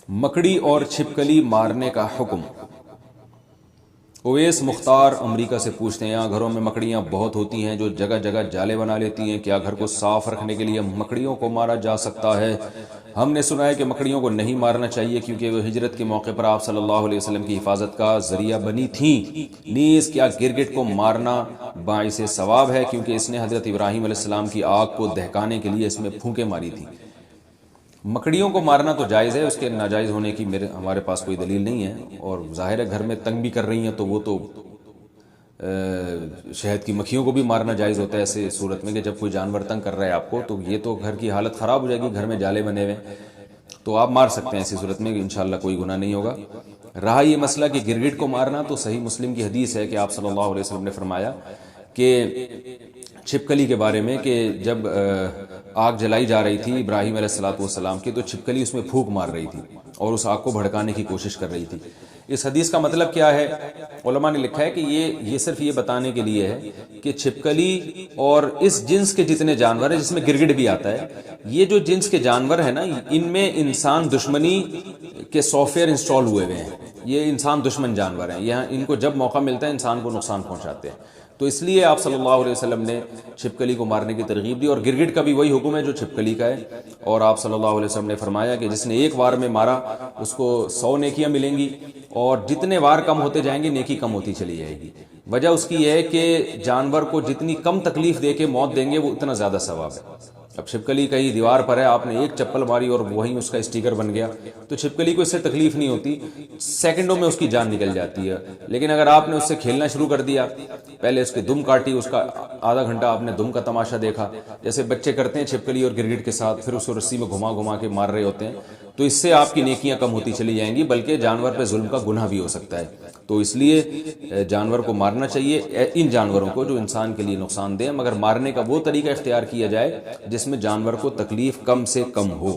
مکڑی اور چھپکلی مارنے کا حکم۔ اویس مختار امریکہ سے پوچھتے ہیں، یہاں گھروں میں مکڑیاں بہت ہوتی ہیں جو جگہ جگہ جالے بنا لیتی ہیں، کیا گھر کو صاف رکھنے کے لیے مکڑیوں کو مارا جا سکتا ہے؟ ہم نے سنا ہے کہ مکڑیوں کو نہیں مارنا چاہیے کیونکہ وہ ہجرت کے موقع پر آپ صلی اللہ علیہ وسلم کی حفاظت کا ذریعہ بنی تھیں۔ نیز کیا گرگٹ کو مارنا باعث ثواب ہے کیونکہ اس نے حضرت ابراہیم علیہ السلام کی آگ کو دہکانے کے لیے اس میں پھونکیں ماری تھیں؟ مکڑیوں کو مارنا تو جائز ہے، اس کے ناجائز ہونے کی ہمارے پاس کوئی دلیل نہیں ہے، اور ظاہر ہے گھر میں تنگ بھی کر رہی ہیں تو وہ تو شہد کی مکھیوں کو بھی مارنا جائز ہوتا ہے ایسے صورت میں کہ جب کوئی جانور تنگ کر رہا ہے آپ کو تو یہ تو گھر کی حالت خراب ہو جائے گی، گھر میں جالے بنے ہوئے تو آپ مار سکتے ہیں ایسی صورت میں، انشاءاللہ کوئی گناہ نہیں ہوگا۔ رہا یہ مسئلہ کہ گرگٹ کو مارنا، تو صحیح مسلم کی حدیث ہے کہ آپ صلی اللہ علیہ وسلم نے فرمایا کہ چھپکلی کے بارے میں کہ جب آگ جلائی جا رہی تھی ابراہیم علیہ السلام کی، تو چھپکلی اس میں پھونک مار رہی تھی اور اس آگ کو بھڑکانے کی کوشش کر رہی تھی۔ اس حدیث کا مطلب کیا ہے؟ علماء نے لکھا ہے کہ یہ صرف یہ بتانے کے لیے ہے کہ چھپکلی اور اس جنس کے جتنے جانور ہیں، جس میں گرگٹ بھی آتا ہے، یہ جو جنس کے جانور ہیں نا، ان میں انسان دشمنی کے سافٹ ویئر انسٹال ہوئے ہیں، یہ انسان دشمن جانور ہیں، یہاں ان کو جب موقع ملتا ہے انسان کو نقصان پہنچاتے ہیں، تو اس لیے آپ صلی اللہ علیہ وسلم نے چھپکلی کو مارنے کی ترغیب دی، اور گرگٹ کا بھی وہی حکم ہے جو چھپکلی کا ہے، اور آپ صلی اللہ علیہ وسلم نے فرمایا کہ جس نے ایک وار میں مارا اس کو 100 نیکیاں ملیں گی، اور جتنے وار کم ہوتے جائیں گے نیکی کم ہوتی چلی جائے گی۔ وجہ اس کی یہ ہے کہ جانور کو جتنی کم تکلیف دے کے موت دیں گے وہ اتنا زیادہ ثواب ہے۔ اب چھپکلی کہیں دیوار پر ہے، آپ نے ایک چپل ماری اور وہیں اس کا اسٹیکر بن گیا، تو چھپکلی کو اس سے تکلیف نہیں ہوتی، سیکنڈوں میں اس کی جان نکل جاتی ہے۔ لیکن اگر آپ نے اس سے کھیلنا شروع کر دیا، پہلے اس کی دم کاٹی، اس کا آدھا گھنٹہ آپ نے دم کا تماشا دیکھا جیسے بچے کرتے ہیں چھپکلی اور گرگٹ کے ساتھ، پھر اس کو رسی میں گھما گھما کے مار رہے ہوتے ہیں، تو اس سے آپ کی نیکیاں کم ہوتی چلی جائیں گی، بلکہ جانور پہ ظلم کا گناہ بھی ہو سکتا ہے۔ تو اس لیے جانور کو مارنا چاہیے، ان جانوروں کو جو انسان کے لیے نقصان دہ، مگر مارنے کا وہ طریقہ اختیار کیا جائے جس میں جانور کو تکلیف کم سے کم ہو۔